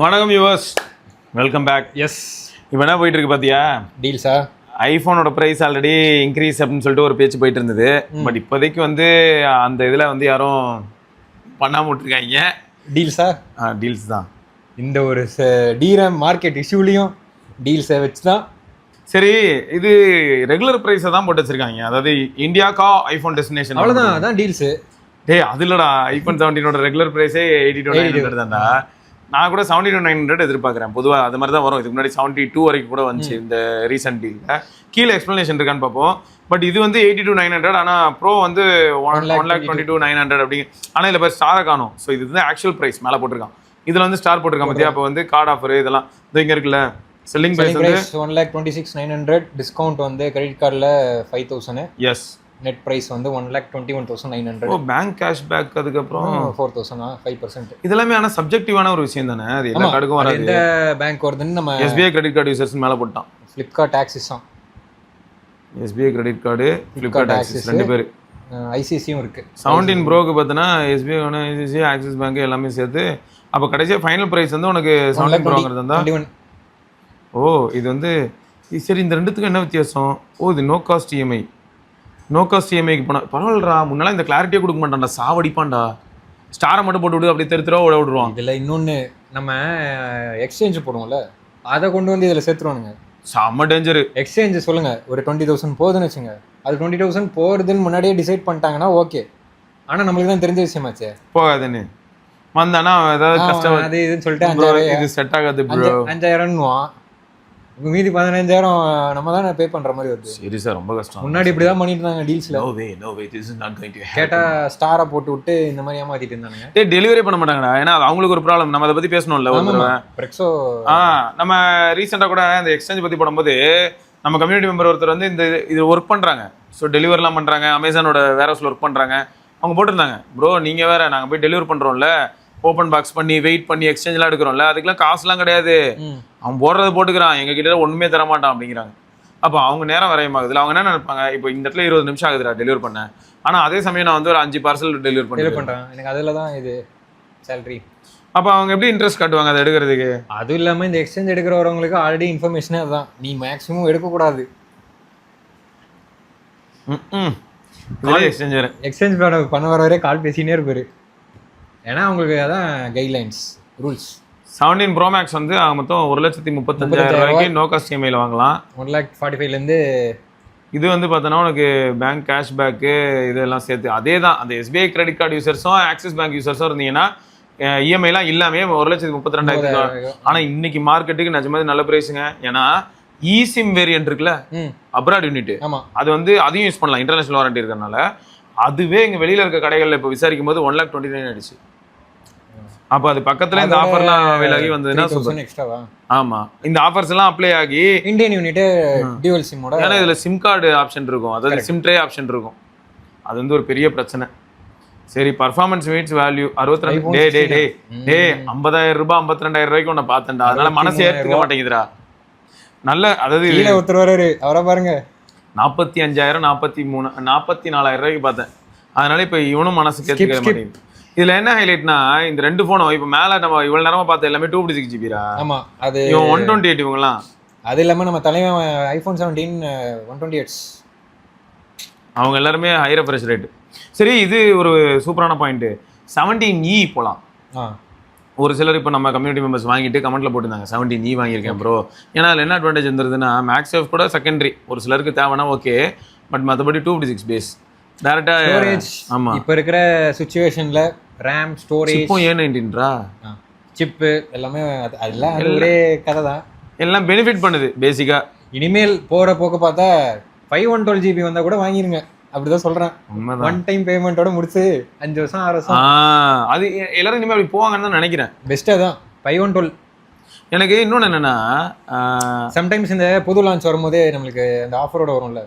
வணக்கம் viewers, welcome back. S, இப்போ என்ன போயிட்டு இருக்கு பார்த்தியா? டீல்ஸா? ஐஃபோனோட ப்ரைஸ் ஆல்ரெடி இன்க்ரீஸ் அப்படின்னு சொல்லிட்டு ஒரு பேச்சு போயிட்டு இருந்தது. பட் இப்போதைக்கு வந்து அந்த இதில் வந்து யாரும் பண்ணாமல் விட்டுருக்காங்க. டீல்ஸா? டீல்ஸ் தான். இந்த ஒரு டிராம் மார்க்கெட் இஷ்யூலையும் டீல்ஸை வச்சு தான். சரி, இது ரெகுலர் ப்ரைஸை தான் போட்டு வச்சிருக்காங்க. அதாவது இந்தியாக்கா ஐஃபோன் டெஸ்டினேஷன், அவ்வளோதான். அதான் டீல்ஸு. அது இல்லடா, ஐஃபோன் 17ஓட ரெகுலர் ப்ரைஸே 82,900 தான்டா. நான் கூட 72,900 எதிர்பார்க்குறேன். பொதுவாக அது மாதிரி தான் வரும். இதுக்கு முன்னாடி 72 வரைக்கும் கூட வந்துச்சு இந்த ரீசெண்ட் டீலில். கீழே எக்ஸ்ப்ளனேஷன் இருக்கான்னு பார்ப்போம். பட் இது வந்து 82,900. ஆனால் ப்ரோ வந்து 1,22,900 அப்படிங்க. ஆனால் இதில் பேர் ஸ்டாரை காணும். ஸோ இது வந்து ஆக்சுவல் ப்ரைஸ் மேலே போட்டிருக்கான். இதில் வந்து ஸ்டார் போட்டிருக்கான் பார்த்தியா? அப்போ வந்து கார்டு ஆஃபர் இதெல்லாம் இது இங்கே இருக்குல்ல. செல்லிங் ப்ரைஸ் வந்து 1,26,900. டிஸ்கவுண்ட் வந்து கிரெடிட் கார்டில் 5,000. எஸ். நெட் ப்ரைஸ் வந்து 1,21,900. ஓ, பேங்க் கேஷ் பேக் அதுக்கப்புறம் 4,000, 5%. இதெல்லாமே ஆனால் சப்ஜெக்டிவான ஒரு விஷயம் தானே. அது எல்லா கார்டுக்கும் வராது. எந்த பேங்க் வருதுன்னு நம்ம எஸ்பிஐ கிரெடிட் கார்டு யூசர்ஸ் மேலே போட்டான். ஃப்ளிப்கார்ட் ஆக்சிஸ் தான். SBI credit card, Flipkart axis ரெண்டு பேர். ஐசிசியும் இருக்குது. 17 ப்ரோக்கு பார்த்தீங்கன்னா எஸ்பிஐ ஒன்று, ஐசிசி, ஆக்சிஸ் பேங்க் எல்லாமே சேர்த்து. அப்போ கடைசியாக ஃபைனல் ப்ரைஸ் வந்து உனக்கு 17 ப்ரோங்கிறது தான். ஓ, இது வந்து சரி. இந்த ரெண்டுத்துக்கும் என்ன வித்தியாசம்? ஓ, இது no cost EMI. No cost இஎம்ஐக்கு போனால் பரவாயில்லடா. முன்னெல்லாம் இந்த கிளாரிட்டியே கொடுக்க மாட்டான்டா, சாவடிப்பான்டா. ஸ்டாரை மட்டும் போட்டு விடு, அப்படி தெருத்துருவா ஓட விடுவான். இதில் இன்னொன்று, நம்ம எக்ஸ்சேஞ்ச் போடுவோம்ல, அதை கொண்டு வந்து இதில் சேர்த்துருவானுங்க. செம்ம டேஞ்சரு. எக்ஸ்சேஞ்ச் சொல்லுங்கள், ஒரு 20,000 போகுதுன்னு வச்சுங்க. அது 20,000 போகிறதுன்னு முன்னாடியே டிசைட் பண்ணிட்டாங்கன்னா ஓகே. ஆனால் நம்மளுக்கு தான் தெரிஞ்ச விஷயமாச்சே. போகாதுன்னு வந்தானா ஏதாவது கஷ்டம் அது இதுன்னு சொல்லிட்டு இது செட் ஆகாது ப்ரோ. 5,000ன்னுவான். மீதி 15,000 நம்ம தான் பே பண்ற மாதிரி வருது. சரி சார், ரொம்ப கஷ்டம். முன்னாடி இப்படி தான் பண்ணிட்டு இருந்தாங்க டீல்ஸ்ல. No way this is not going to happen. கேட்டா ஸ்டாரை போட்டு விட்டு இந்த மாதிரி ஏமாத்திட்டு இருந்தாங்க. டெலிவரி பண்ண மாட்டாங்கடா. ஏன்னா அவங்களுக்கு ஒரு ப்ராப்ளம். நம்ம அதை பத்தி பேசணும்ல ஒரு தடவை. பிரெக்ஸோ நம்ம ரீசெண்டா கூட இந்த எக்ஸ்சேஞ்ச் பத்தி போடும்போது நம்ம கம்யூனிட்டி மெம்பர் ஒருத்தர் வந்து இந்த இது ஒர்க் பண்றாங்க. ஸோ டெலிவரிலாம் பண்றாங்க, அமேசானோட வேர்ஹவுஸ்ல ஒர்க் பண்றாங்க. அவங்க போட்டிருந்தாங்க, ப்ரோ நீங்க வேற, நாங்க போய் டெலிவரி பண்றோம்ல, ஓப்பன் பாக்ஸ் பண்ணி வெயிட் பண்ணி எக்ஸ்சேஞ்ச்லாம் எடுக்கிறோம்ல, அதுக்கெல்லாம் காசுலாம் கிடையாது. அவன் போடுறது போட்டுக்கிறான், எங்க கிட்ட ஒண்ணுமே தர மாட்டான் அப்படிங்கிறாங்க. அப்போ அவங்க நேரம் வரையமாகுதுல. அவங்க என்ன நினைப்பாங்க, இப்போ இந்த இடத்துல 20 நிமிஷம் ஆகுதுடா டெலிவரி பண்ண. ஆனா அதே சமயம் நான் வந்து ஒரு 5 பார்சல் டெலிவரி பண்றேன், எனக்கு அதுல தான் இது சேலரி. அப்போ அவங்க எப்படி இன்ட்ரெஸ்ட் காட்டுவாங்க அதை எடுக்கிறதுக்கு? அதுவும் இல்லாமல் இந்த எக்ஸ்சேஞ்ச் எடுக்கிறவங்களுக்கு ஆல்ரெடி இன்ஃபர்மேஷனே அதுதான், நீ மேக்ஸிமம் எடுக்கக்கூடாது. எக்ஸ்சேஞ்ச் பண்ண வரவரே கால் பேசினே இருப்பாரு. ஏன்னா அவங்களுக்கு அதான் கைட்லைன்ஸ், ரூல்ஸ். 17 ப்ரோ மேக்ஸ் வந்து மொத்தம் 1,35,000 நோ காஸ்ட் இஎம்ஐல வாங்கலாம். 1,45,000 இது வந்து பார்த்தோன்னா உனக்கு பேங்க் கேஷ் பேக்கு இதெல்லாம் சேர்த்து அதே தான். அந்த எஸ்பிஐ கிரெடிட் கார்டு யூசர்ஸும் ஆக்சிஸ் பேங்க் யூசர்ஸும் இருந்தீங்கன்னா இஎம்ஐலாம் இல்லாமே 1,32,000. ஆனால் இன்னைக்கு மார்க்கெட்டுக்கு நிஜமாதிரி நல்ல ப்ரைஸுங்க. ஏன்னா இசிம் வேரியன்ட் இருக்குல்ல, அப்ராட் யூனிட், அது வந்து அதையும் யூஸ் பண்ணலாம் இன்டர்நேஷனல் வாரண்டி இருக்கிறதுனால. அதுவே இங்கே வெளியில் இருக்க கடைகளில் இப்போ விசாரிக்கும் போது 1,29,000 ஆயிடுச்சு. அப்போ அது பக்கத்தில் இந்த ஆஃபர்லாம் விலகி வந்ததுன்னா எக்ஸ்ட்ராவா? ஆமாம், இந்த ஆஃபர்ஸ் எல்லாம் அப்ளை ஆகி இந்தியன் யூனிட் டியூவல் சிம்மோட, ஏன்னா இதில் சிம் கார்டு ஆப்ஷன் இருக்கும், அதாவது சிம் ட்ரே ஆப்ஷன் இருக்கும். அது வந்து ஒரு பெரிய பிரச்சனை. சரி, பர்ஃபார்மன்ஸ் மீட்ஸ் வேல்யூ 62. டே 50,000 ரூபாய் 52,000 ரூபாய்க்கு ஒன்று பார்த்தேன்டா. அதனால மனசு ஏற்றுக்க மாட்டேங்குதுடா. நல்ல, அதாவது ஒருத்தர் வராரு, அவரை பாருங்க, 45,000 43 44,000 ரூபாய்க்கு பார்த்தேன். அதனால இப்போ இவனும் மனசு கேட்க மாட்டேங்குது. இதுல என்ன ஹைலைட்னா, இந்த ரெண்டு போனும் இப்போ மேல நம்ம இவ்வளவு நேரமா பார்த்த எல்லாமே 256 GB. ஆமா, அது இவன் 128 இவங்கலாம். அது இல்லாம நம்ம தலைவன் ஐபோன் 17 128 அவங்க எல்லாருமே ஹை ரெஃப்ரெஷ் ரேட். சரி, இது ஒரு சூப்பரான பாயிண்ட். 17E போலாம். ஒரு சிலர் இப்போ நம்ம கம்யூனிட்டி மெம்பர்ஸ் வாங்கிட்டு கமெண்ட்ல போட்டுருந்தாங்க 17E வாங்கியிருக்கேன் ப்ரோ. ஏன்னா அதில் என்ன அட்வான்டேஜ் இருந்ததுன்னா, மேக்ஸேஃப் கூட செகண்டரி ஒரு சிலருக்கு தேவைன்னா ஓகே, பட் மற்றபடி 256 பேஸ் டேரக்டா. ஆமா, இப்போ இருக்கிற சுச்சுவேஷன்ல ரேம் ஸ்டோரேஜ் A19 சிப்பு எல்லாமே அதெல்லாம் ஒரே கதை தான். எல்லாம் பெனிஃபிட் பண்ணுது பேசிக்கா. இனிமேல் போற போக்க பார்த்தா 512 GB வந்தா கூட வாங்கிருங்க, அப்படிதான் சொல்றேன். ஒன் டைம் பேமெண்டோட முடிச்சு 5 வருஷம் 6 வருஷம் அது எல்லாரும் இனிமேல் அப்படி போவாங்கன்னு தான் நினைக்கிறேன். பெஸ்ட்டாக தான் 512. எனக்கு இன்னொன்று என்னன்னா, சம்டைம்ஸ் இந்த புது லான்ச் வரும்போதே நம்மளுக்கு அந்த ஆஃபரோட வரும்ல,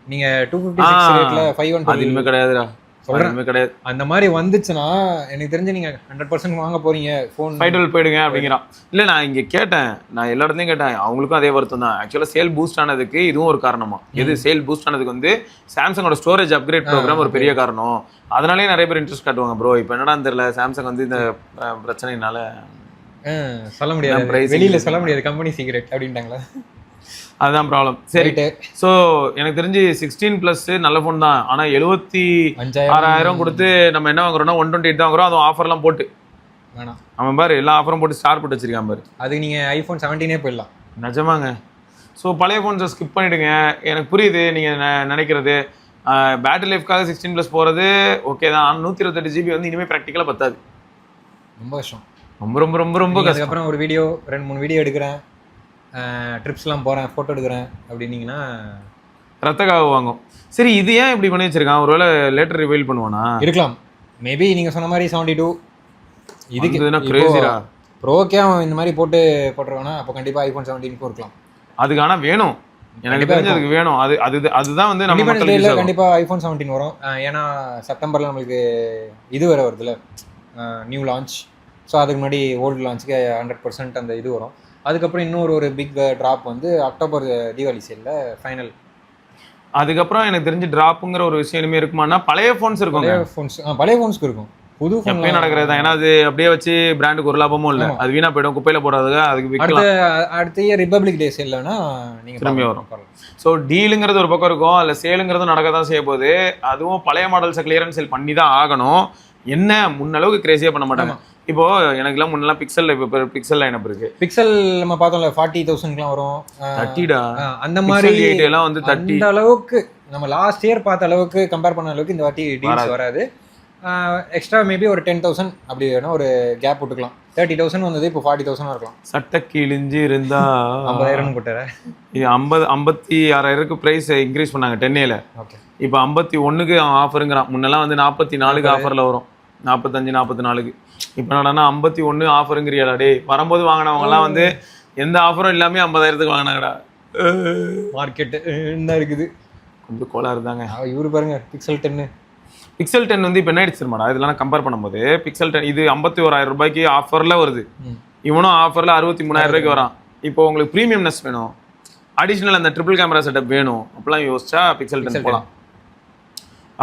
நீங்க 256 ரேட்ல 512 இனிமே கிடையாதுடா சொல்றேன், கிடையாது. அந்த மாதிரி வந்துச்சுன்னா எனக்கு தெரிஞ்சு நீங்க 100% வாங்க போறீங்க. ஃபோன் 512 போயிடுங்க அப்படிங்கிறான். இல்லை, நான் இங்கே கேட்டேன், நான் எல்லா இடத்துலையும் கேட்டேன், அவங்களுக்கும் அதே வருத்தம் தான். ஆக்சுவலாக சேல் பூஸ்ட் ஆனதுக்கு இதுவும் ஒரு காரணமா. எது சேல் பூஸ்ட் ஆனதுக்கு வந்து சாம்சங்கோட ஸ்டோரேஜ் அப்கிரேட் ப்ரோக்ராம் ஒரு பெரிய காரணம். அதனாலே நிறைய பேர் இன்ட்ரெஸ்ட் காட்டுவாங்க. ப்ரோ இப்போ என்னடா தெரியல, சாம்சங் வந்து இந்த பிரச்சனைனால சொல்ல முடியாது, வெளியில சொல்ல முடியாது, கம்பெனி சீக்ரெட் அப்படின்ட்டாங்களா? அதுதான் ப்ராப்ளம். சரி, ஸோ எனக்கு தெரிஞ்சு 16+ நல்ல ஃபோன் தான். ஆனால் 76,000 கொடுத்து நம்ம என்ன வாங்குறோம்னா 128 தான் வாங்குறோம். அதுவும் ஆஃபர்லாம் போட்டு வேணாம். அவன் பாரு எல்லா ஆஃபரும் போட்டு ஸ்டார் போட்டு வச்சிருக்கான் பாரு. அதுக்கு நீங்கள் iPhone 17 போயிடலாம். நிஜமாங்க. ஸோ பழைய ஃபோன்ஸை ஸ்கிப் பண்ணிவிடுங்க. எனக்கு புரியுது நீங்கள் நினைக்கிறது. பேட்டரி லைஃப்காக 16+ போகிறது ஓகே தான். 128 GB வந்து இனிமேல் ப்ராக்டிக்கலாக பத்தாது. ரொம்ப கஷ்டம், ரொம்ப ரொம்ப ரொம்ப ரொம்ப கஷ்டம். அதுக்கப்புறம் ஒரு வீடியோ 2-3 வீடியோ எடுக்கிறேன், ட்ரிப்ஸ்லாம் போகிறேன், ஃபோட்டோ எடுக்கிறேன் அப்படின்னீங்கன்னா ரத்தக்காக வாங்கும். சரி, இது ஏன் இப்படி பண்ணி வச்சிருக்கான்? ஒருவேளை லேட்டர் ரிவீல் பண்ணுவானா? இருக்கலாம், மேபி நீங்கள் சொன்ன மாதிரி 72 இதுக்கு கிரேசிரா ப்ரோக்கே அவன் இந்த மாதிரி போட்டுருவானா, அப்போ கண்டிப்பாக iPhone 17 இருக்கலாம். அதுக்கு ஆனால் வேணும், எனக்கு தெரிஞ்சு அதுக்கு வேணும். அதுதான் வந்து நம்ம மக்களுக்கு கண்டிப்பாக iPhone 17 வரும். ஏன்னா செப்டம்பரில் நம்மளுக்கு இது வர வருதுல்ல, நியூ லான்ச். ஸோ அதுக்கு முன்னாடி ஓல்டு லான்ச்சுக்கு 100% அந்த இது வரும். அதுக்கப்புறம் இன்னொரு ஒரு பிக் ட்ராப் வந்து அக்டோபர் தீபாவளி சேலில் ஃபைனல். அதுக்கப்புறம் எனக்கு தெரிஞ்சு ட்ராப்புங்கிற ஒரு விஷயம் இனிமே இருக்குமானா பழைய ஃபோன்ஸ் இருக்கும். பழைய ஃபோன்ஸ்க்கு இருக்கும், புது ஃபோன் எப்பயும் நடக்கிறது தான். ஏன்னா அது அப்படியே வச்சு பிராண்டுக்கு ஒரு லாபமும் இல்லை, அது வீணா போயிடும், குப்பையில போடுறதுக்கு. அதுக்கு அடுத்த ரிபப்ளிக் டே சேல்னா நீங்கள் திரும்பி வரும். ஸோ டீலுங்கிறது ஒரு பக்கம் இருக்கும், அதில் சேலுங்கிறது நடக்க தான் செய்ய போகுது. அதுவும் பழைய மாடல்ஸை கிளியரன்ஸ் சேல் பண்ணி தான் ஆகணும். என்ன முன்னளவுக்கு கிரேசியாக பண்ண மாட்டாங்க. இப்போ எனக்குலாம் முன்னெல்லாம் பிக்சல், இப்போ பிக்சல் லைன் அப் இருக்கு. பிக்சல் நம்ம பார்த்தோம்ல 40,000க்குலாம் வரும், 30டா அந்த மாதிரி எல்லாம் வந்து 30. அந்த அளவுக்கு நம்ம லாஸ்ட் இயர் பார்த்த அளவுக்கு கம்பேர் பண்ண அளவுக்கு இந்த வாட்டி டீல்ஸ் வராது. எக்ஸ்ட்ரா மேபி ஒரு 10,000 அப்படி வேணா ஒரு கேப் விட்டுக்கலாம். 30,000 வந்தது, இப்போ 40,000 இருக்கலாம். சட்டை கிழிஞ்சு இருந்தா 50,000 போட்டார. இது 56,000 ப்ரைஸ் இன்க்ரீஸ் பண்ணாங்க 10A. ஓகே, இப்போ 51க்கு ஆஃபருங்கிறான். முன்னெல்லாம் வந்து 44க்கு ஆஃபரில் வரும், 45 44க்கு. இப்போ என்னன்னா 51 ஆஃபருங்கிறியாடா டே. வரும்போது வாங்கினவங்கலாம் வந்து எந்த ஆஃபரும் இல்லாமல் 50,000க்கு வாங்கினாங்கடா. மார்க்கெட்டு என்ன இருக்குது, கொஞ்சம் கோளாறு தாங்க. இவரு பாருங்க பிக்சல் 10. பிக்சல் 10 வந்து இப்போ என்ன ஆயிடுச்சுமாடா, இதெல்லாம் கம்பேர் பண்ணும்போது பிக்சல் 10 இது 51,000 ரூபாய்க்கு ஆஃபரில் வருது. இவனும் ஆஃபரில் 63,000 ரூபாய்க்கு வரான். இப்போ உங்களுக்கு ப்ரீமியம்னஸ் வேணும், அடிஷ்னல் அந்த ட்ரிபிள் கேமரா செட்டப் வேணும், அப்பெல்லாம் யோசிச்சா பிக்சல் 10 போகலாம்.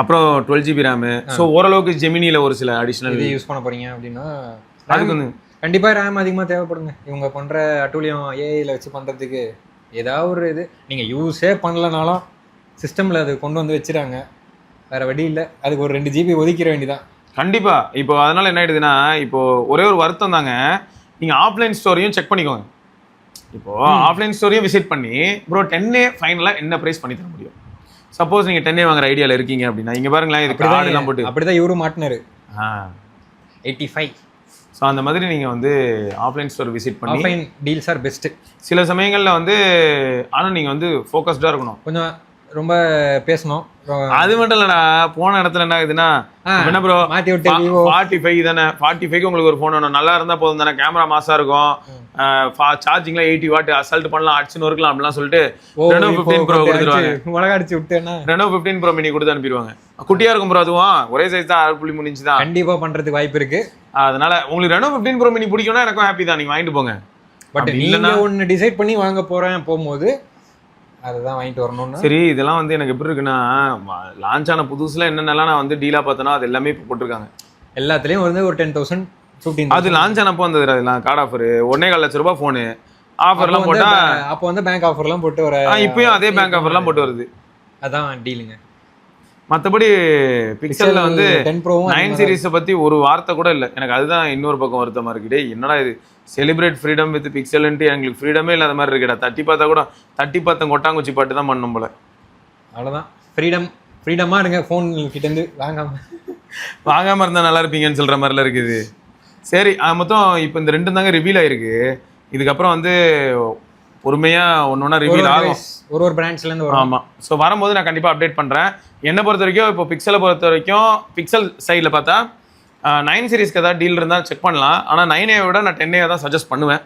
அப்புறம் 12 GB ரேமு. ஸோ ஓரளவுக்கு ஜெமினியில் ஒரு சில அடிஷ்னல் இது யூஸ் பண்ண போறீங்க அப்படின்னா அதுக்கு வந்து கண்டிப்பாக ரேம் அதிகமாக தேவைப்படுங்க. இவங்க பண்ணுற அட்டூழியம் ஏஐயில் வச்சு பண்ணுறதுக்கு ஏதாவது ஒரு இது நீங்கள் யூஸே பண்ணலனாலும் சிஸ்டமில் அது கொண்டு வந்து வச்சுறாங்க, வேறு வழி இல்லை. அதுக்கு ஒரு 2 GB ஒதுக்கிற வேண்டியதான். கண்டிப்பாக. இப்போ அதனால் என்ன ஆயிடுதுன்னா, இப்போ ஒரே ஒரு வருத்தம் தாங்க, நீங்கள் ஆஃப்லைன் ஸ்டோரையும் செக் பண்ணிக்கோங்க. இப்போது ஆஃப்லைன் ஸ்டோரையும் விசிட் பண்ணி ப்ரோ 10A ஃபைனலாக என்ன ப்ரைஸ் பண்ணி தர முடியும். சப்போஸ் நீங்கள் 10A வாங்குற ஐடியாவில் இருக்கீங்க அப்படின்னா இங்கே பாருங்களேன், இது கார்டெல்லாம் போட்டு அப்படி தான் இவரும் மாட்டினாரு 85. ஸோ அந்த மாதிரி நீங்கள் வந்து ஆஃப்லைன் ஸ்டோர் விசிட் பண்ணி ஆஃப்லைன் டீல்ஸ் ஆர் பெஸ்ட்டு. சில சமயங்களில் வந்து ஆனால் நீங்கள் வந்து ஃபோக்கஸ்டாக இருக்கணும், கொஞ்சம் ரொம்ப பேசணும். அது மட்டும் இல்லைடா, போன இடத்துல என்ன ஆகுதுன்னா என்ன ப்ரோ மாற்றி விட்டு 45 தானே, 45க்கு உங்களுக்கு ஒரு ஃபோன் வேணும், நல்லா இருந்தால் போதும் தானே, கேமரா மாசாக இருக்கும், சார்ஜிங்லாம் 80 வாட், அசால்ட் பண்ணலாம், அடிச்சுன்னு இருக்கலாம் அப்படிலாம் சொல்லிட்டு Reno 15 Pro கொடுத்துருவாங்க. உலக அடிச்சு விட்டேன்னா Reno 15 Pro mini கொடுத்து அனுப்பிடுவாங்க. குட்டியாக இருக்கும் ப்ரோ, அதுவும் ஒரே சைஸ் தான், 6.3 இன்ச் தான். கண்டிப்பாக பண்ணுறதுக்கு வாய்ப்பு இருக்கு. அதனால உங்களுக்கு Reno 15 Pro mini பிடிக்கும்னா எனக்கும் ஹாப்பி தான், நீங்கள் வாங்கிட்டு போங்க. பட் இல்லைன்னா ஒன்று டிசைட் பண்ணி வாங்க போகிறேன் போகும்போது அதுதான் வாங்கிட்டு வரணும்னு. சரி, இதெல்லாம் வந்து எனக்கு எப்படி இருக்குன்னா, லான்ச் ஆன புதுசுல என்னென்னலாம் நான் வந்து டீலாக பார்த்தேன்னா அது எல்லாமே இப்போ போட்டிருக்காங்க. எல்லாத்துலேயும் வந்து ஒரு 10,000 15. அது லான்ச் ஆனப்போ வந்தது அதெல்லாம் கார்டு ஆஃபர், 1.25 லட்ச ரூபாய் ஃபோனு ஆஃபர்லாம் போட்டா. அப்போ வந்து பேங்க் ஆஃபர்லாம் போட்டு வர, இப்பயும் அதே பேங்க் ஆஃபர்லாம் போட்டு வருது. அதான் டீலுங்க. மற்றபடி பிக்சலில் வந்து 9 சீரீஸை பற்றி ஒரு வார்த்தை கூட இல்லை. எனக்கு அதுதான் இன்னொரு பக்கம் வருத்தமாக இருக்குடே. என்னடா இது செலிப்ரேட் ஃப்ரீடம் வித் பிக்சல்ன்ட்டு எங்களுக்கு ஃப்ரீடமே இல்லாத மாதிரி இருக்குடா. தட்டி பார்த்தா கூட தட்டி பார்த்தா கொட்டாங்குச்சி பாட்டு தான் பண்ணணும் போல. அவ்வளோதான், ஃப்ரீடமாக இருங்க, ஃபோன் கிட்டேருந்து வாங்காமல் இருந்தால் நல்லா இருப்பீங்கன்னு சொல்கிற மாதிரிலாம் இருக்குது. சரி, மொத்தம் இப்போ இந்த 2 தாங்க ரிவீல் ஆயிருக்கு. இதுக்கப்புறம் வந்து பொறுமையாக ஒன்று ஒன்றா ரிவீல் ஆகும், ஒரு பிராண்ட்ஸ்லேருந்து வரும். ஆமாம், ஸோ வரும்போது நான் கண்டிப்பாக அப்டேட் பண்ணுறேன். என்னை பொறுத்த வரைக்கும் இப்போ பிக்சலை பொறுத்த வரைக்கும் பிக்சல் சைடில் பார்த்தா 9 சீரீஸ்க்கு ஏதாவது டீல் இருந்தால் செக் பண்ணலாம். ஆனால் 9A விட நான் 10A தான் சஜஸ்ட் பண்ணுவேன்.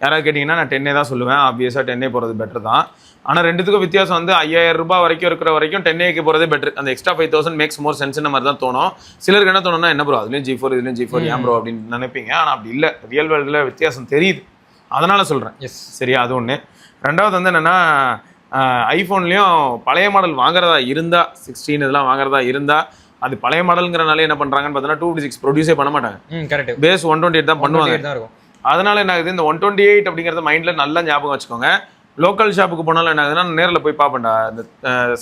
யாராவது கேட்டிங்கன்னா நான் 10A தான் சொல்லுவேன். ஆப்வியஸாக 10A போகிறது பெட்டர் தான். ஆனால் ரெண்டுத்துக்கும் வித்தியாசம் வந்து 5,000 ரூபாய் வரைக்கும் இருக்கிற வரைக்கும் 10Aக்கு போகிறதே பெட்டர். அந்த எக்ஸ்ட்ரா 5,000 மேக்ஸ் மோர் சென்ஸ்ன்ற மாதிரி தான் தோணும். சிலருக்கு என்ன தோணுன்னா, என்ன ப்ரோ அதுலேயும் G4 இதுலேயும் G4 ஏன் ப்ரோ அப்படின்னு நினைப்பீங்க. ஆனால் அப்படி இல்லை, ரியல் வேர்ல்டில் வித்தியாசம் தெரியுது, அதனால் சொல்கிறேன். சரியா, அது ஒன்று. ரெண்டாவது வந்து என்னென்னா, ஐஃபோன்லேயும் பழைய மாடல் வாங்குறதா இருந்தால் 16 இதெல்லாம் வாங்குறதா இருந்தால் அது பழைய மாடலுங்கிறனால என்ன பண்ணுறாங்கன்னு பார்த்தோன்னா 256 ப்ரொடியூஸே பண்ண மாட்டாங்க. கரெக்ட், பேஸ் 128 தான் பண்ணுவாங்க. அதனால என்ன ஆகுது, இந்த 128 அப்படிங்கறத மைண்ட்ல நல்லா ஞாபகம் வச்சுக்கோங்க. லோக்கல் ஷாப்புக்கு போனாலும் என்ன ஆகுதுன்னா, நேரில் போய் பார்ப்பேன்டா, இந்த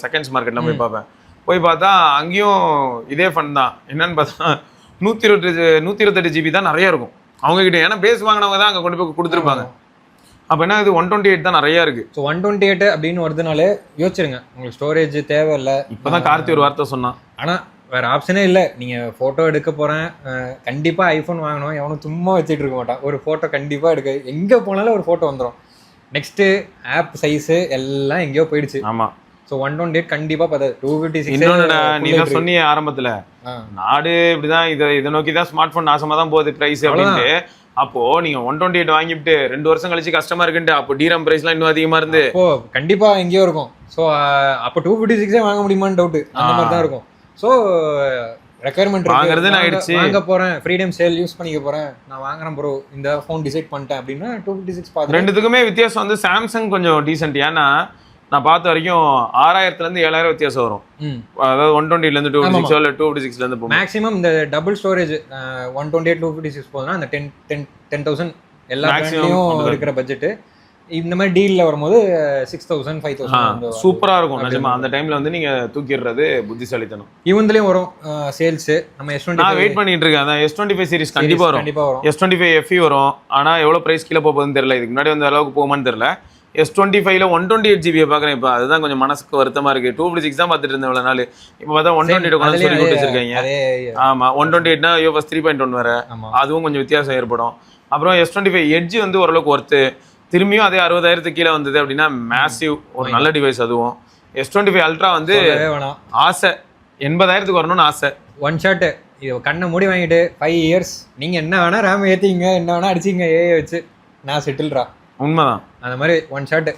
செகண்ட்ஸ் மார்க்கெட்ல போய் பார்ப்பேன். போய் பார்த்தா அங்கேயும் இதே ஃபண்ட் தான். என்னன்னு பார்த்தா 128 GB தான் நிறைய இருக்கும் அவங்க கிட்ட. ஏன்னா பேஸ் வாங்கினவங்க தான் அங்கே கொண்டு போய் கொடுத்துருப்பாங்க. அப்போ என்ன இது 128 தான் நிறைய இருக்கு. ஸோ 128 அப்படின்னு வருதுனாலே யோசிச்சிருங்க, உங்களுக்கு ஸ்டோரேஜ் தேவையில்லை. இப்போதான் கார்த்தி ஒரு வார்த்தை சொன்னான். ஆனால் வேற ஆப்ஷனே இல்லை. நீங்கள் ஃபோட்டோ எடுக்க போகிறேன், கண்டிப்பாக ஐஃபோன் வாங்கணும், எவனும் சும்மா வச்சுட்டு இருக்க மாட்டான். ஒரு ஃபோட்டோ கண்டிப்பாக எடுக்க, எங்கே போனாலும் ஒரு ஃபோட்டோ வந்துடும். நெக்ஸ்ட்டு ஆப் சைஸு எல்லாம் எங்கேயோ போயிடுச்சு. ஆமாம். ஸோ 128 கண்டிப்பாக பார்த்தா 256. இன்னொன்னுடா, நீ தான் சொன்னிய ஆரம்பத்தில் நாடு இப்படிதான் இதை நோக்கி தான் ஸ்மார்ட் ஃபோன் நாசமாக தான் போகுது ப்ரைஸ் அப்படின்ட்டு. அப்போ நீங்க 128 வாங்கிட்டு 2 வருஷம் கழிச்சு கஷ்டமா இருக்குன்ட்டு அப்போ டிராம் பிரைஸ்லாம் இன்னும் அதிகமா இருந்து அப்போ கண்டிப்பா எங்கேயோ இருக்கும். ஸோ அப்போ 256 வாங்க முடியுமான்னு டவுட். அந்த மாதிரி தான் இருக்கும். ஸோ ரெக்குயர்மெண்ட் வாங்குறது ஆயிடுச்சு. வாங்க போறேன், ஃப்ரீடம் சேல் யூஸ் பண்ணிக்க போறேன், நான் வாங்குறேன் ப்ரோ, இந்த ஃபோன் டிசைட் பண்ணிட்டேன் அப்படின்னா 256 பார்த்து. ரெண்டுத்துக்குமே வித்தியாசம் வந்து சாம்சங் கொஞ்சம் டீசென்ட். ஏன்னா நான் பார்த்த வரைக்கும் 6000 இருந்து 7000 வித்தியாசம் வரும். அதாவது 128 இருந்து 256 இல்ல 256 இருந்து போகும். மேக்ஸிமம் இந்த டபுள் ஸ்டோரேஜ் 128 256 போகுதுன்னா அந்த 10,000 எல்லா பிராண்ட்லயும் இருக்கிற பட்ஜெட். இந்த மாதிரி டீல்ல வரும்போது 6,000 5,000 சூப்பரா இருக்கும். நிஜமா அந்த டைம்ல வந்து நீங்க தூக்கிடுறது புத்திசாலித்தனம். இவன்லயும் வரும் சேல்ஸ். நம்ம S25 நான் வெயிட் பண்ணிட்டு இருக்கேன். அதான் S25 சீரிஸ் கண்டிப்பா வரும். S25 FE வரும். ஆனா எவ்வளவு பிரைஸ் கீழே போகுதுன்னு தெரியல. இதுக்கு முன்னாடி வந்த அளவுக்கு போகுமான்னு தெரியல. S25ல 128 GB பாக்குறேன். இப்போ அதுதான் கொஞ்சம் மனசுக்கு வருத்தமா இருக்கு. 256 தான் பார்த்துட்டு இருந்தேன் இவ்வளவு நாள். இப்போ பார்த்தா 128 கொஞ்சம் சொல்லி கொடுத்து வச்சிருக்காங்க. ஆமா, 128னா ஐயோ ஃபர்ஸ்ட் 3.1 வேற, அதுவும் கொஞ்சம் வித்தியாசம் ஏற்படும். அப்புறம் S25 எட்ஜ் வந்து ஓரளவுக்கு ஒர்த்து. திரும்பியும் அதே 60,000 கீழே வந்தது அப்படின்னா மேசிவ் ஒரு நல்ல டிவைஸ். அதுவும் S25 அல்ட்ரா வந்து ஆசை 80,000 வரணும்னு ஆசை. ஒன் ஷாட் இது கண்ணை மூடி வாங்கிட்டு 5 years நீங்க என்ன வேணா ரேம் ஏத்திங்க, என்ன வேணா அடிச்சிங்க, ஏஐ வச்சு நான் செட்டில்ரா. உண்மைதான். அந்த மாதிரி ஒன் ஷாட்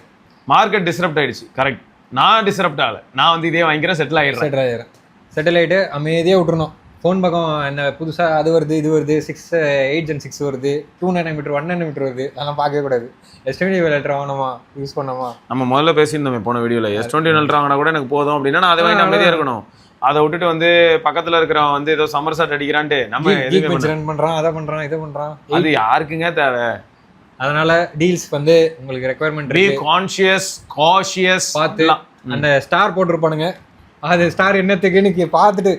மார்க்கெட் டிஸ்ரப்ட் ஆயிடுச்சு. கரெக்ட். நான் டிஸ்ரப்ட் ஆகல. நான் வந்து இதே வாங்கிக்கிறேன், செட்டில் ஆயிடுறேன். செட்டில் ஆகிட்டு அமைதியாக விட்டுருணும். ஃபோன் பக்கம் என்ன புதுசாக அது வருது இது வருது, 8 Gen 6 வருது, 2 nm 1 nm வருது, அதெல்லாம் பார்க்கவே கூடாது. S25 அல்ட்ரா வாங்கணுமா, யூஸ் பண்ணாமா? நம்ம முதல்ல பேசியிருந்தோமே போன வீடியோவில். S25 அல்ட்ரா வாங்கினா கூட எனக்கு போதும் அப்படின்னா நான் அதை வாங்கி அமைதியாக இருக்கணும். அதை விட்டுட்டு வந்து பக்கத்தில் இருக்கிறவன் வந்து ஏதோ சம்மர் சாட் அடிக்கிறான்ட்டு நம்ம ரன் பண்ணுறான், அதை பண்ணுறான், இதை பண்ணுறான். அது யாருக்குங்க தேவை? அதனால டீல்ஸ் வந்து உங்களுக்கு ரெக்குயர்மெண்ட் பி கான்ஷியஸ் காஷியஸ் பார்த்து அந்த ஸ்டார் போட்டிருப்பானுங்க, அது ஸ்டார் என்னத்துக்குன்னு பார்த்துட்டு.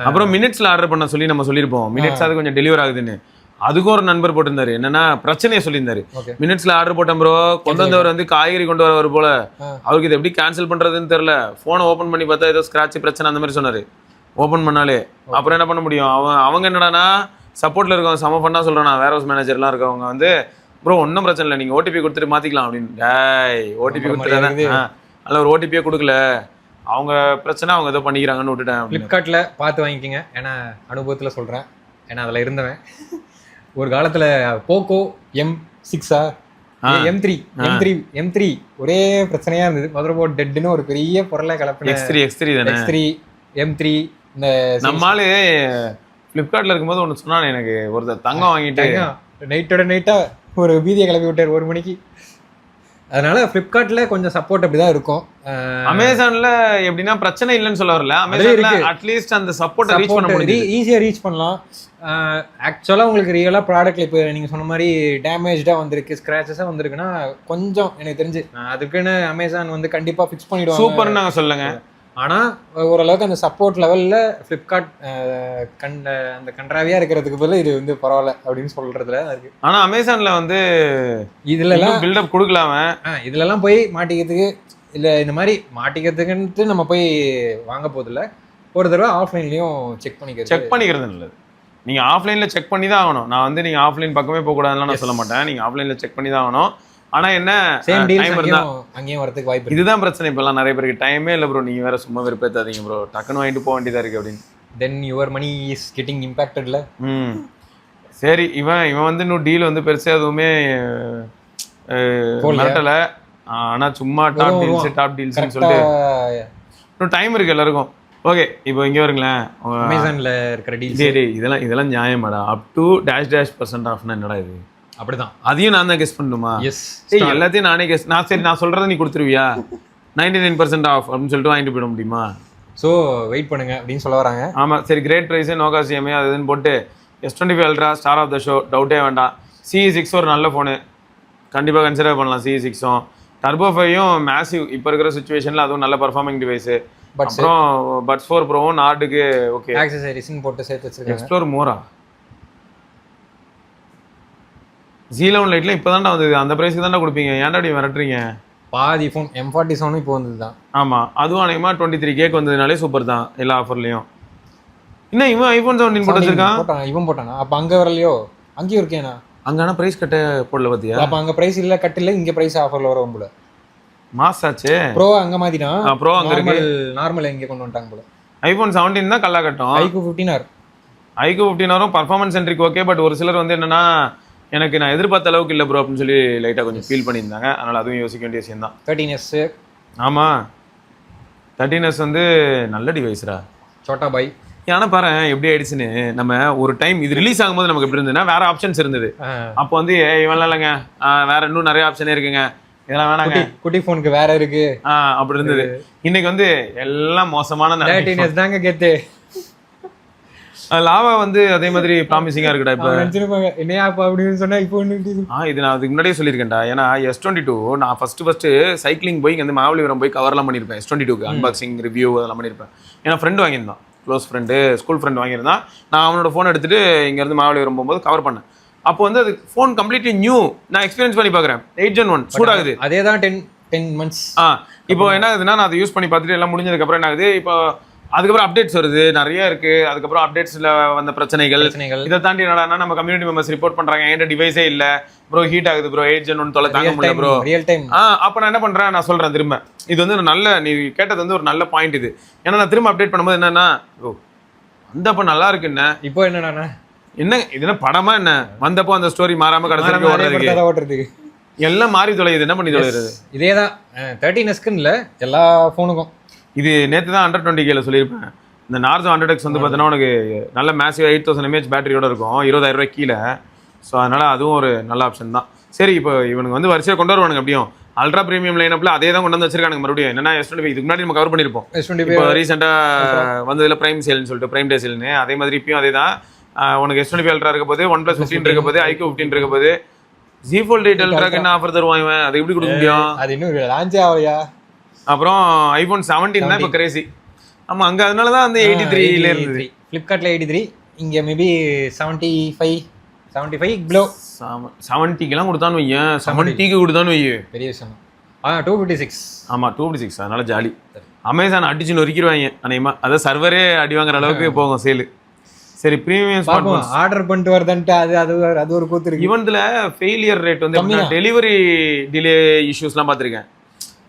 அப்புறம் மினிட்ஸ்ல ஆர்டர் பண்ண சொல்லி நம்ம சொல்லியிருப்போம். மினிட்ஸ் அது கொஞ்சம் டெலிவர் ஆகுதுன்னு. அதுக்கும் ஒரு நண்பர் போட்டிருந்தாரு. என்னன்னா பிரச்சனையை சொல்லியிருந்தாரு. மினிட்ஸ்ல ஆர்டர் போட்டேன் ப்ரோ, கொண்டு வந்தவர் வந்து காய்கறி கொண்டு வரவர் போல, அவருக்கு இதை எப்படி கேன்சல் பண்றதுன்னு தெரியல. போனை ஓபன் பண்ணி பார்த்தா ஏதோ ஸ்கிராட்ச் பிரச்சனை அந்த மாதிரி சொன்னாரு. ஓபன் பண்ணாலே அப்புறம் என்ன பண்ண முடியும்? அவங்க என்னடானா சப்போர்ட்ல இருக்கவங்க செம பண்ணா சொல்றான். வேர் ஹவுஸ் மேனேஜர்லாம் இருக்கவங்க வந்து ப்ரோ ஒன்றும் பிரச்சனை இல்லை, நீங்க ஓடிபி கொடுத்துட்டு மாத்திக்கலாம் அப்படின்னு. ஓடிபி கொடுத்துட்டு அதில் ஒரு ஓடிபியே கொடுக்கல, அவங்க பிரச்சனை அவங்க ஏதோ பண்ணிக்கிறாங்கன்னு விட்டுட்டேன். ஃப்ளிப்கார்ட்டில் பார்த்து வாங்கிக்கிங்க. ஏன்னா அனுபவத்தில் சொல்கிறேன், ஏன்னா அதில் இருந்தவன். ஒரு காலத்தில் போக்கோ M6 M3 ஒரே பிரச்சனையாக இருந்தது. மதர் போர்ட் டெட்டுன்னு ஒரு பெரிய பொருளை கலப்பின. X3 M3 இந்த நம்மளால ஃப்ளிப்கார்ட்டில் இருக்கும்போது ஒன்று சொன்னான் எனக்கு. ஒருத்தர் தங்கம் வாங்கிட்டு நைட்டோட நைட்டாக ஒரு பீதியை கிளப்பி விட்டார் 1 மணிக்கு. அதனால ஃப்ளிப்கார்ட்ல கொஞ்சம் சப்போர்ட் அப்படிதான் இருக்கும். அமேசான்ல எப்படின்னா பிரச்சனை இல்லைன்னு சொல்ல வரல. அமேசான்ல அட்லீஸ்ட் அந்த சப்போர்ட் ரீச் பண்ண முடியுது, ஈஸியா ரீச் பண்ணலாம். ஆக்சுவலா உங்களுக்கு ரியலா ப்ராடக்ட்ல இப்போ நீங்க சொன்ன மாதிரி டேமேஜா வந்திருக்கு, ஸ்கிராச்சஸா வந்திருக்குன்னா கொஞ்சம் எனக்கு தெரிஞ்சு அதுக்குன்னு அமேசான் வந்து கண்டிப்பா ஃபிக்ஸ் பண்ணிடுவாங்க. சூப்பர்னு நாங்க சொல்லுங்க. ஆனா ஓரளவுக்கு அந்த சப்போர்ட் லெவல்ல ஃப்ளிப்கார்ட் அந்த கன்றாவியா இருக்கிறதுக்கு பதில் இது வந்து பரவாயில்ல அப்படின்னு சொல்றதுல இருக்கு. ஆனா அமேசான்ல வந்து இதுல எல்லாம் பில்டப் கொடுக்கலாம, இதுல எல்லாம் போய் மாட்டிக்கிறதுக்கு இல்ல, இந்த மாதிரி மாட்டிக்கிறதுக்குன்ட்டு நம்ம போய் வாங்க போதில்ல. ஒரு தடவை ஆஃப்லைன்லயும் செக் பண்ணிக்கிறது நல்லது. நீங்க ஆஃப்லைன்ல செக் பண்ணி தான் ஆகணும். நான் வந்து நீங்க ஆஃப்லைன் பக்கமே போக கூடாதுன்னு நான் சொல்ல மாட்டேன். நீங்க ஆஃப்லைன்ல செக் பண்ணி தான் ஆகணும். ஆனா என்ன டைம் இருந்தா அங்கேயும் வரதுக்கு வாய்ப்பு. இதுதான் பிரச்சனை. இப்பெல்லாம் நிறைய பேருக்கு டைமே இல்லை ப்ரோ, நீங்க வேற சும்மா வெறுப்பேத்தாதீங்க ப்ரோ, டக்குன்னு வாங்கிட்டு போக வேண்டியதா இருக்கு அப்படின்னு. Then your money is getting இம்பாக்டட்ல. சரி, இவன் வந்து இன்னும் டீல் வந்து பெருசா எதுவுமே மிரட்டல. ஆனா சும்மா டாப் டீல்ஸ்னு சொல்லிட்டு இன்னும் டைம் இருக்கு எல்லாருக்கும். ஓகே, இப்போ இங்க வருங்களேன், அமேசான்ல இருக்கிற டீல்ஸ் இதெல்லாம் நியாயமாடா? அப் டு -% ஆஃப்னா என்னடா இது? அப்படிதான். அதையும் நான் தான் கெஸ் பண்ணணுமா? எல்லாத்தையும் நானே கெஸ். நான் சொல்றதை நீ கொடுத்துருவியா? 99% ஆஃப் அப்படின்னு சொல்லிட்டு வாங்கிட்டு போயிட முடியுமா? ஸோ வெயிட் பண்ணுங்க அப்படின்னு சொல்ல வராங்க. ஆமா, சரி, great price, no cost EMI அது இதுன்னு போட்டு S25 ultra star of the show, டவுட்டே வேண்டாம். CE6 ஒரு நல்ல ஃபோனு, கண்டிப்பாக கன்சிடர் பண்ணலாம். CE6ம் டர்போ 5ம் மேசிவ், இப்போ இருக்கிற சுச்சுவேஷனில் அதுவும் நல்ல பர்ஃபார்மிங் டிவைஸு. அப்புறம் பட்ஸ் 4 ப்ரோவும் நார்டுக்கு ஓகே. ஆக்சசரிஸ்னு போட்டு சேர்த்து வச்சிருக்காங்க. எக்ஸ்ப்ளோர் மோரா Z11 லைட்ல இப்போ தான்டா வந்தது, அந்த ப்ரைஸ்க்கு தான்டா கொடுப்பீங்க, ஏன்டா அப்படி மிரட்டுறீங்க? பாதி ஃபோன் M47 இப்போ வந்தது தான். ஆமாம், அதுவும் அநேகமாக 23K வந்ததுனாலே சூப்பர் தான் எல்லா ஆஃபர்லையும். இன்னும் இவன் iPhone 17 போட்டு வச்சிருக்கான். இவன் போட்டானா? அப்போ அங்கே வரலையோ? அங்கேயும் இருக்கேனா? அங்கே ஆனால் ப்ரைஸ் கட்ட போடல பார்த்தியா? அப்போ அங்கே ப்ரைஸ் இல்லை, கட்டில இங்கே ப்ரைஸ் ஆஃபரில் வரும் போல. மாஸ் ஆச்சு. ப்ரோ அங்கே மாதிரி தான். ப்ரோ அங்கே இருக்கு, நார்மல் இங்கே கொண்டு வந்துட்டாங்க போல. iPhone 17 தான் கல்லா கட்டும். iQOO 15R, iQOO 15 performance centric okay. But ஒரு சிலர் வந்து என்னன்னா, எனக்கு நான் எதிர்பார்த்த அளவுக்கு இல்லை ப்ரோ அப்படின்னு சொல்லி லைட்டாக கொஞ்சம் ஃபீல் பண்ணியிருந்தாங்க. அதனால் அதுவும் யோசிக்க வேண்டிய விஷயம் தான். 13S. ஆமாம், 13S வந்து நல்ல டிவைஸ்ரா, சோட்டா பாய். ஆனால் பாரு எப்படி ஆயிடுச்சுன்னு. நம்ம ஒரு டைம் இது ரிலீஸ் ஆகும்போது நமக்கு எப்படி இருந்ததுன்னா, வேற ஆப்ஷன்ஸ் இருந்தது. அப்போ வந்து இவெல்லாம் இல்லைங்க, வேற இன்னும் நிறைய ஆப்ஷனே இருக்குங்க, இதெல்லாம் வேணாங்க, குட்டி ஃபோனுக்கு வேற இருக்கு அப்படி இருந்தது. இன்னைக்கு வந்து எல்லாம் மோசமான 13S தாங்க கேத்து. லாவா வந்து அதே மாதிரி ப்ராமிசிங்கா இருக்குடா. இப்போ என்னையா அப்படின்னு சொன்னா இப்போ இது நான் அதுக்கு முன்னாடியே சொல்லியிருக்கேன்டா. ஏன்னா S22 நான் ஃபர்ஸ்ட் சைக்கிளிங் போய் இங்கே வந்து மாவலிபுரம் போய் கவர்லாம் பண்ணியிருப்பேன். S22க்கு அன்பாக்சிங் ரிவ்யூ அதெல்லாம் பண்ணியிருப்பேன். ஏன்னா ஃப்ரெண்டு வாங்கியிருந்தான், க்ளோஸ் ஃப்ரெண்டு, ஸ்கூல் ஃப்ரெண்டு வாங்கியிருந்தான். நான் அவனோட ஃபோன் எடுத்துட்டு இங்கேருந்து மாவலிபுரம் போகும்போது கவர் பண்ணேன். அப்போ வந்து அது ஃபோன் கம்ப்ளீட்லி நியூ, நான் எக்ஸ்பீரியன்ஸ் பண்ணி பார்க்குறேன். 8 Gen 1 சூடாகுது. அதே தான் 10 months. இப்போ என்ன ஆகுதுன்னா, நான் அதை யூஸ் பண்ணி பார்த்துட்டு எல்லாம் முடிஞ்சதுக்கப்புறம் என்ன ஆகுது, இப்போ அதுக்கப்புறம் அப்டேட்ஸ் வருது நிறைய இருக்கு. அதுக்கப்புறம் அப்டேட்ஸ்ல வந்த பிரச்சனைகள் இதை தாண்டி என்னடா நம்ம கம்யூனிட்டி மெம்பர்ஸ் ரிப்போர்ட் பண்றாங்க, என்கிட்ட டிவைஸே இல்ல ப்ரோ, ஹீட் ஆகுது ப்ரோ, 8 Gen 1 தொலை தாங்க முடியல ப்ரோ. Real time. அப்ப நான் என்ன பண்றேன், நான் சொல்றேன் திரும்ப, இது வந்து நல்ல, நீ கேட்டது வந்து ஒரு நல்ல பாயிண்ட் இது. ஏன்னா நான் திரும்ப அப்டேட் பண்ணும்போது என்னன்னா, ஓ வந்தப்ப நல்லா இருக்கு, என்ன இப்போ என்னடா என்ன இது என்ன படமா என்ன, வந்தப்போ அந்த ஸ்டோரி மாறாம கடைசி ஓட்டுறதுக்கு எல்லாம் மாறி தொலையுது, என்ன பண்ணி தொலைகிறது. இதேதான் 13Sக்குன்னு இல்லை, எல்லா ஃபோனுக்கும். இது நேற்று தான் 120Kல சொல்லியிருப்பேன். இந்த நார்சோ 100X வந்து பார்த்தீங்கன்னா உனக்கு நல்ல மேசிவ் 8000 mAh பேட்டரியோட இருக்கும், 20,000 ரூபாய் கீழே. ஸோ அதனால அதுவும் ஒரு நல்ல ஆப்ஷன் தான். சரி, இப்போ இவனுக்கு வந்து வரிசையாக கொண்டு வருவானுங்க. அப்படியும் அல்ட்ரா பிரீமியம் லைனப்பில் அதே தான் கொண்டு வந்து வச்சிருக்காங்க மறுபடியும். என்னன்னா S25 இதுக்கு முன்னாடி நம்ம கவர் பண்ணியிருப்போம். இப்போ ரீசெண்டாக வந்ததில் பிரைம் சேல்னு சொல்லிட்டு, பிரைம் டே சேல்னு, அதே மாதிரி இப்பயும் அதே தான். உனக்கு S25 அல்ட்ரா இருக்க போது, OnePlus 15 இருக்க போது, iQOO 15 இருக்க போது, Z Fold 8 அல்ட்ராக்கு என்ன ஆஃபர் தருவான் இவன், அது எப்படி கொடுக்க முடியும்? அது இன்னும் லான்ச்சே ஆகலையா? அப்புறம் iPhone 17 தான் இப்போ கிரேசி. ஆமாம், அங்கே அதனால தான் வந்து 83ல இருந்தது. ஃப்ளிப்கார்ட்டில் 83, இங்கே மேபி 75 பிலோ. 70க்கெல்லாம் கொடுத்தான்னு வையன், 70க்கு கொடுத்தான்னு வையு, பெரிய விஷயம். 256. ஆமாம் 256, அதனால ஜாலி. அமேசான் அடிச்சு நொறுக்கிடுவாங்க அநேகமாக, அதான் சர்வரே அடி வாங்குற அளவுக்கு போகும் சேலு. சரி, ப்ரீமியம் ஸ்மார்ட் போன் ஆர்டர் பண்ணிட்டு வருதுன்ட்டு அது ஒரு கூத்து இருக்கு. இவன்ல ஃபெயிலியர் ரேட் வந்து டெலிவரி டிலே இஷ்யூஸ்லாம் பார்த்துருக்கேன்.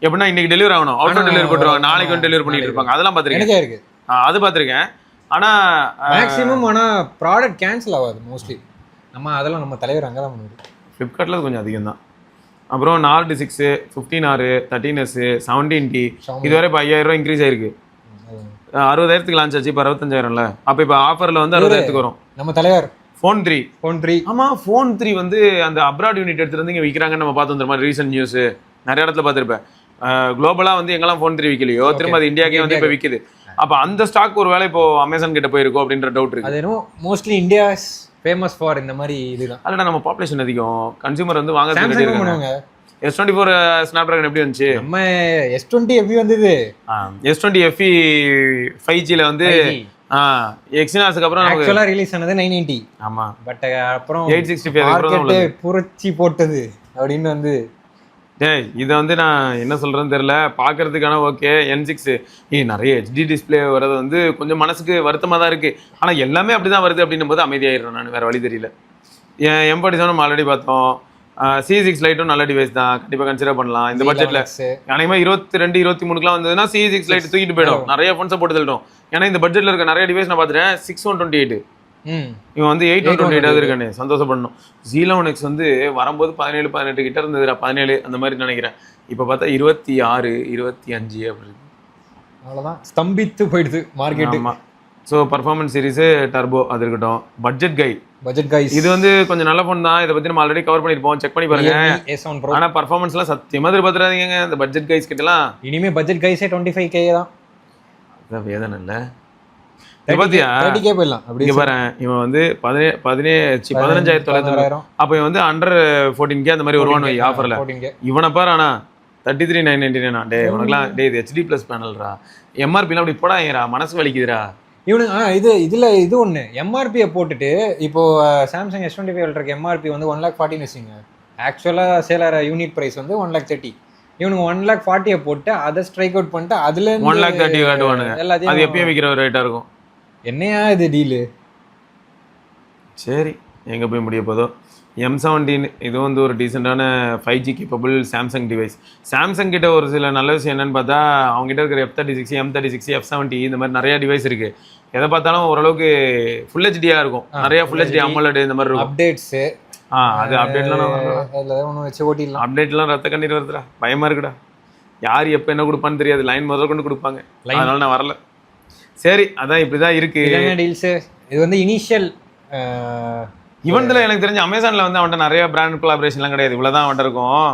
எப்படின்னா இன்னைக்கு டெலிவரி ஆகணும், அவுட் ஆஃப் டெலிவரி போட்டுருவாங்க, நாளைக்கு வந்து டெலிவரி பண்ணிட்டு இருப்பாங்க, அதெல்லாம் பார்த்துருக்கேன். இருக்கு அது பார்த்துருக்கேன். ஆனால் மேக்ஸிமம் ப்ராடக்ட் கேன்சல் ஆகாது மோஸ்ட்லி. அதெல்லாம் நம்ம தலைவர் அங்கே தான் பண்ணுவோம். ஃப்ளிப்கார்ட்டில் அது கொஞ்சம் அதிகம் தான். அப்புறம் நார்டு 6, 15R, 13S, 17T இதுவரை இப்போ 5000 ரூபா இன்க்ரீஸ் ஆயிருக்கு. 60,000க்கு லான்ச் ஆச்சு, இப்போ 65,000ல. அப்போ இப்போ ஆஃபரில் வந்து 60,000க்கு வரும். நம்ம தலைவர் ஃபோன் 3. ஆமாம், ஃபோன் 3 வந்து அந்த அப்ராட் யூனிட் எடுத்துட்டு வந்து இங்கே விற்கிறாங்கன்னு நம்ம பார்த்து வந்த மாதிரி ரீசன்ட் நியூஸ் நிறைய இடத்துல பார்த்துருப்பேன். குளோபலாக வந்து எங்கெல்லாம் ஃபோன் 3 விற்கலையோ திரும்ப அது இந்தியாக்கே வந்து இப்போ விற்குது. அப்போ அந்த ஸ்டாக் ஒரு வேளை இப்போ அமேசான் கிட்ட போயிருக்கோம் அப்படின்ற டவுட் இருக்கு. அது மோஸ்ட்லி இந்தியா ஃபேமஸ் ஃபார் இந்த மாதிரி இதுதான். அல்லடா நம்ம பாப்புலேஷன் அதிகம், கன்சூமர் வந்து வாங்க இருக்காங்க. S24 ஸ்னாப்டிராகன் எப்படி வந்துச்சு? நம்ம S20 FE வந்தது. S20 FE 5Gல வந்து எக்ஸினாஸ்க்கு அப்புறம் ஆக்சுவலா ரிலீஸ் ஆனது 990. ஆமா, பட் அப்புறம் 865 அப்புறம் புரட்சி போட்டது அப்படின்னு வந்து. டேய், இதை வந்து நான் என்ன சொல்றேன்னு தெரியல, பார்க்கறதுக்கான ஓகே. N6 நிறைய HD டிஸ்பிளே வர்றது வந்து கொஞ்சம் மனசுக்கு வருத்தமாக தான் இருக்கு. ஆனால் எல்லாமே அப்படிதான் வருது அப்படின்னும் போது அமைதியாயிடுறேன் நான், வேற வழி தெரியல. M47 நம்ம ஆல்ரெடி பார்த்தோம். C6 லைட்டும் நல்ல டிவைஸ் தான், கண்டிப்பாக கன்சிடர் பண்ணலாம் இந்த பட்ஜெட்ல. அனைமா 22, 23க்குலாம் வந்ததுன்னா C6 லைட் தூக்கிட்டு போயிடும், நிறைய ஃபோன்ஸை போட்டு தள்ளிடும். ஏன்னா இந்த பட்ஜெட்ல இருக்க நிறைய டிவைஸ் நான் பார்த்துட்டேன். 6128 இவன் வந்து 8128 இருக்கானே, சந்தோஷப்படணும். Z11X வந்து வரும்போது 17, 18 கிட்ட இருந்ததுடா, 17 அந்த மாதிரி நினைக்கிறேன். இப்போ பார்த்தா 26, 25 அப்படி. அவ்வளோதான், ஸ்தம்பித்து போயிடுது மார்க்கெட்டு. ஆமாம். ஸோ பர்ஃபார்மன்ஸ் சீரிஸு டர்போ அது இருக்கட்டும். பட்ஜெட் கைஸ் இது வந்து கொஞ்சம் நல்ல ஃபோன் தான், இதை பற்றி நம்ம ஆல்ரெடி கவர் பண்ணியிருப்போம், செக் பண்ணி பாருங்க. ஆனால் பர்ஃபார்மன்ஸ்லாம் சத்தியமாக எதிர்பார்த்துறாதீங்க இந்த பட்ஜெட் கைஸ் கிட்டலாம். இனிமேல் பட்ஜெட் கைஸே 25K தான். அதான் வேதனை இல்லை. இங்க பாத்தியா 30K போயிடலாம் அப்படி இங்க பாரு இவன் வந்து 15,900 அப்ப இவன் வந்து அண்டர் 14K அந்த மாதிரி வருவான்னு வை ஆஃபர்ல 14K. இவனை பாரு ஆனா 33,999 டே உனக்குலாம் டே இது HD ப்ளஸ் பேனல்ரா எம்ஆர்பிலாம் அப்படி போடாங்கடா மனசு வலிக்குதுடா இவனுக்கு இதுல இது ஒண்ணு எம்ஆர்பியை போட்டுட்டு இப்போ சாம்சங் S25 அல்ட்ராக்கு எம்ஆர்பி வந்து 1,40,000 வச்சுங்க. ஆக்சுவலா சேல் ஆகிற யூனிட் பிரைஸ் வந்து 1,30,000. இவனுக்கு 1,40,000 போட்டு அதை ஸ்ட்ரைக் அவுட் பண்ணிட்டு அதுல 1,30,000 காட்டுவானுங்க. அது எல்லாத்தையும் எப்பயும் விற்கிற ஒரு ரேட்டா இருக்கும். என்னையா இது டீலு? சரி எங்க போய் முடிய போதோ. M17 இது வந்து ஒரு டீசெண்டான 5G capable Samsung device. Samsung கிட்ட ஒரு சில நல்ல விஷயம் என்னன்னு பார்த்தா அவங்க கிட்ட இருக்கிற F36 M36 F70 இந்த மாதிரி நிறைய டிவைஸ் இருக்கு. எதை பார்த்தாலும் ஓரளவுக்கு ஃபுல் ஹெச்டியா இருக்கும். நிறைய ஃபுல் ஹெச்டி AMOLED இந்த மாதிரி இருக்கும். அப்டேட்ஸ் அது அப்டேட்லாம் ஒன்று வச்சு ஓட்டிடலாம். அப்டேட்லாம் ரத்த கண்ணீர் வருதுடா, பயமா இருக்குடா. யார் எப்போ என்ன கொடுப்பான்னு தெரியாது. லைன் முதல்ல கொண்டு கொடுப்பாங்க, அதனால நான் வரல. சரி அதான் இப்படிதான் இருக்கு டீல்ஸ். இது வந்து இனிஷியல் இவன்ல எனக்கு தெரிஞ்ச அமேசான்ல வந்து அவன்கிட்ட நிறைய பிராண்ட் கொலாபரேஷன்லாம் கிடையாது. இவ்வளவுதான் அவன்கிட்ட இருக்கும்.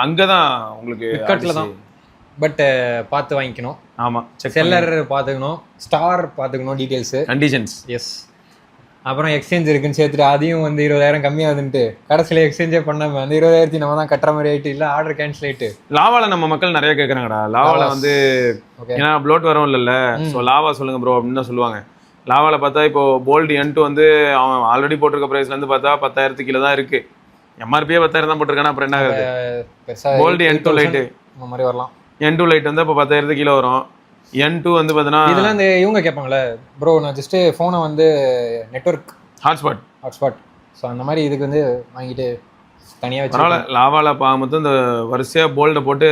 அங்கதான் உங்களுக்கு ஃபிளிப்கார்ட்ல தான். பட் பார்த்து வாங்கிக்கணும். ஆமா, செல்லர் பார்த்துக்கணும், ஸ்டார் பார்த்துக்கணும், டீடைல்ஸ், கண்டிஷன்ஸ். எஸ். அப்புறம் எக்ஸ்சேஞ்ச் இருக்குன்னு சேர்த்துட்டு அதையும் வந்து 20,000 கம்மியாகுதுன்ட்டு கடைசியில் எக்ஸ்சேஞ்சே பண்ணாம அந்த 20,000 நம்ம தான் கட்டுற மாதிரி ஆயிட்டு, இல்லை ஆர்டர் கேன்சல் ஆயிட்டு. லாவால நம்ம மக்கள் நிறைய கேட்குறாங்கடா. லாவால வந்து ஏன்னா ப்ளோட் வரும் இல்லைல்ல, ஸோ லாவா சொல்லுங்க ப்ரோ அப்படின்னு தான் சொல்லுவாங்க. லாவால பார்த்தா இப்போ போல்டு N2 வந்து அவன் ஆல்ரெடி போட்டிருக்க ப்ரைஸ்லேருந்து பார்த்தா 10,000 கிலோ தான் இருக்கு. எம்ஆர்பியே 10,000 தான் போட்டிருக்கானா, அப்புறம் என்ன ஆகுது? போல்டு N2 லைட்டு இந்த மாதிரி வரலாம். N2 லைட் வந்து இப்போ 10,000 கிலோ வரும். N2 வந்து பார்த்தீங்கன்னா இதெல்லாம் இந்த இவங்க கேட்பாங்களே ப்ரோ, நான் ஜஸ்ட்டு ஃபோனை வந்து நெட்ஒர்க் ஹாட்ஸ்பாட் ஸோ அந்த மாதிரி இதுக்கு வந்து வாங்கிட்டு தனியாக வச்சு பரவாயில்ல. லாவால மொத்தம் இந்த வரிசையாக போல்டை போட்டு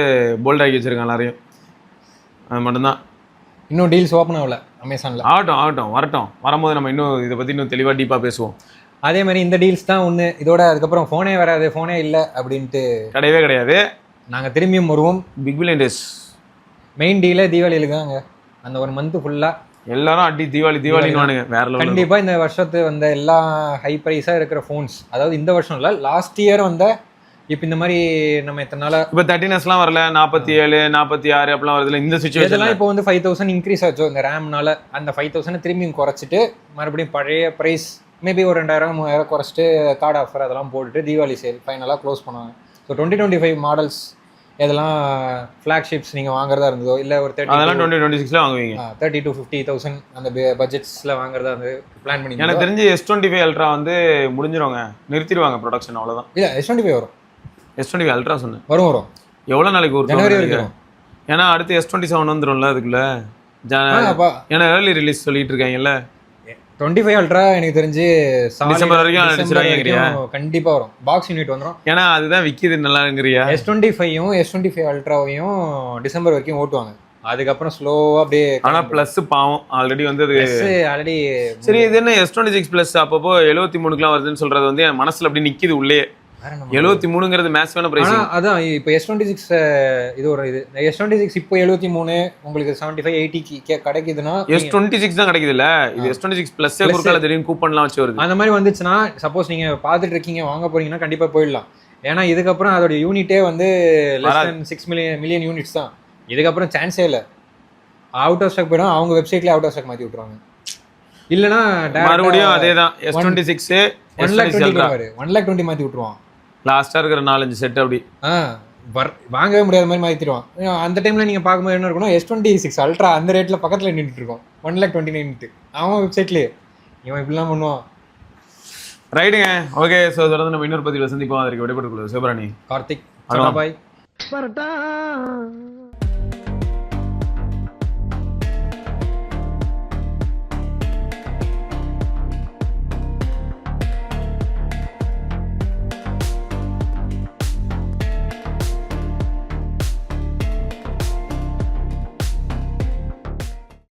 போல்ட் ஆக்கி வச்சிருக்காங்க எல்லாரையும். அது மட்டும்தான். இன்னும் டீல்ஸ் ஓப்பன் ஆகல அமேசானில். ஆகட்டும் வரட்டும். வரும்போது நம்ம இன்னும் இதை பற்றி இன்னும் தெளிவாக டீப்பாக பேசுவோம். அதே மாதிரி இந்த டீல்ஸ் தான் ஒன்று. இதோட அதுக்கப்புறம் ஃபோனே வராது, ஃபோனே இல்லை அப்படின்ட்டு கிடையவே கிடையாது. நாங்கள் திரும்பியும் வருவோம். பிக் பில்லியன் டேஸ் மெயின் டீலே தீபாவளிக்கு தாங்க. அந்த ஒரு மந்த் ஃபுல்லாக எல்லாரும் அடி தீபாவளின்னு வேற லெவல். கண்டிப்பாக இந்த வருஷத்து வந்த எல்லா ஹை ப்ரைஸாக இருக்கிற ஃபோன்ஸ், அதாவது இந்த வருஷம் இல்லை லாஸ்ட் இயர் வந்த, இப்போ இந்த மாதிரி நம்ம எத்தனை நாளா இப்போ 13s வரல, 47 46 அப்படிலாம் வருதுல. இந்த சுச்சுவேஷன் இதெல்லாம் இப்போ வந்து 5,000 இன்க்ரீஸ் ஆச்சோ இந்த ரேம்னால. அந்த 5,000 திரும்பியும் குறைச்சிட்டு மறுபடியும் பழைய ப்ரைஸ் மேபி ஒரு 2,000 3,000 குறைச்சிட்டு கார்டு ஆஃபர் அதெல்லாம் போட்டுட்டு தீபாவளி சேல் ஃபைனலாக க்ளோஸ் பண்ணுவாங்க. ஸோ 2025 மாடல்ஸ் எதெல்லாம் ஃப்ளாக்ஷிப்ஸ் நீங்கள் வாங்குறதா இருந்ததோ, இல்லை ஒரு 2026 வாங்குவீங்க 30,000 to 50,000 அந்த பட்ஜெட்ஸில் வாங்குறதா வந்து பிளான் பண்ணி. எனக்கு தெரிஞ்சு S25 அல்ட்ரா வந்து முடிஞ்சிருவாங்க, நிறுத்திடுவாங்க ப்ரொடக்ஷன், அவ்வளோதான். இல்லை S25 வரும். S25 அல்ட்ரா சொன்னேன் வரும். எவ்வளோ நாளைக்கு ஒரு ஜனவரி வரைக்கும். ஏன்னா அடுத்து S27 வந்துடும்ல அதுக்குள்ள. ஏன்னா ஏர்லி ரிலீஸ் சொல்லிட்டு இருக்காங்கல்ல. 25 அல்ட்ரா எனக்கு தெரிஞ்சு டிசம்பர் வரைக்கும் கண்டிப்பா வரும். பாக்ஸ் யூனிட் வந்துடும். ஏன்னா அதுதான் விற்கிது நல்லாங்கிறியா. S25யும் S25 அல்ட்ராவையும் டிசம்பர் வரைக்கும் ஓட்டுவாங்க. அதுக்கப்புறம் ஸ்லோவா அப்படியே. ஆனா பிளஸ் பாவம் ஆல்ரெடி வந்து ஆல்ரெடி. சரி இது என்ன S26 பிளஸ் அப்பப்போ 73க்குலாம் வருதுன்னு சொல்றது வந்து என் மனசுல அப்படி நிக்குது உள்ளே. 73ங்கிறது மேக்ஸிமம் பிரைஸ். அதான் இப்போ S26 இது ஒரு இது S26 இப்போ 73 உங்களுக்கு 75 80 கிடைக்குதுன்னா S26 தான் கிடைக்குதுல்ல. இது S26 பிளஸ் குறுக்கால தெரியும் கூப்பன்லாம் வச்சு வருது. அந்த மாதிரி வந்துச்சுன்னா சப்போஸ் நீங்க பார்த்துட்டு இருக்கீங்க வாங்க போறீங்கன்னா கண்டிப்பா போயிடலாம். ஏன்னா இதுக்கப்புறம் அதோட யூனிட்டே வந்து less than 6 மில்லியன் யூனிட்ஸ் தான். இதுக்கப்புறம் சான்ஸே இல்லை. அவுட் ஆஃப் ஸ்டாக் போயிடும். அவங்க வெப்சைட்லேயே அவுட் ஆஃப் ஸ்டாக் மாற்றி விட்டுருவாங்க. இல்லைன்னா மறுபடியும் அதே தான் S26 1,20,000 மாற்றி விட்டுருவான். லாஸ்ட்டாக இருக்கிற 4-5 செட் அப்படி வாங்கவே முடியாத மாதிரி மாற்றிடுவான். அந்த டைமில் நீங்கள் பார்க்கும்போது என்ன இருக்கணும், S26 அல்ட்ரா அந்த ரேட்டில் பக்கத்தில் நின்றுட்டு இருக்கோம் 1,29,000 அவன் வெப்சைட்லேயே. இவன் இப்படிலாம் பண்ணுவான். ரைட்டுங்க, ஓகே. ஸோ தொடர்ந்து நம்ம இன்னொரு பதிவில் சந்திப்போம். அதற்கு விடைபெற்றுக் கொள்வது சிவபிராணி, கார்த்திக், பாய்.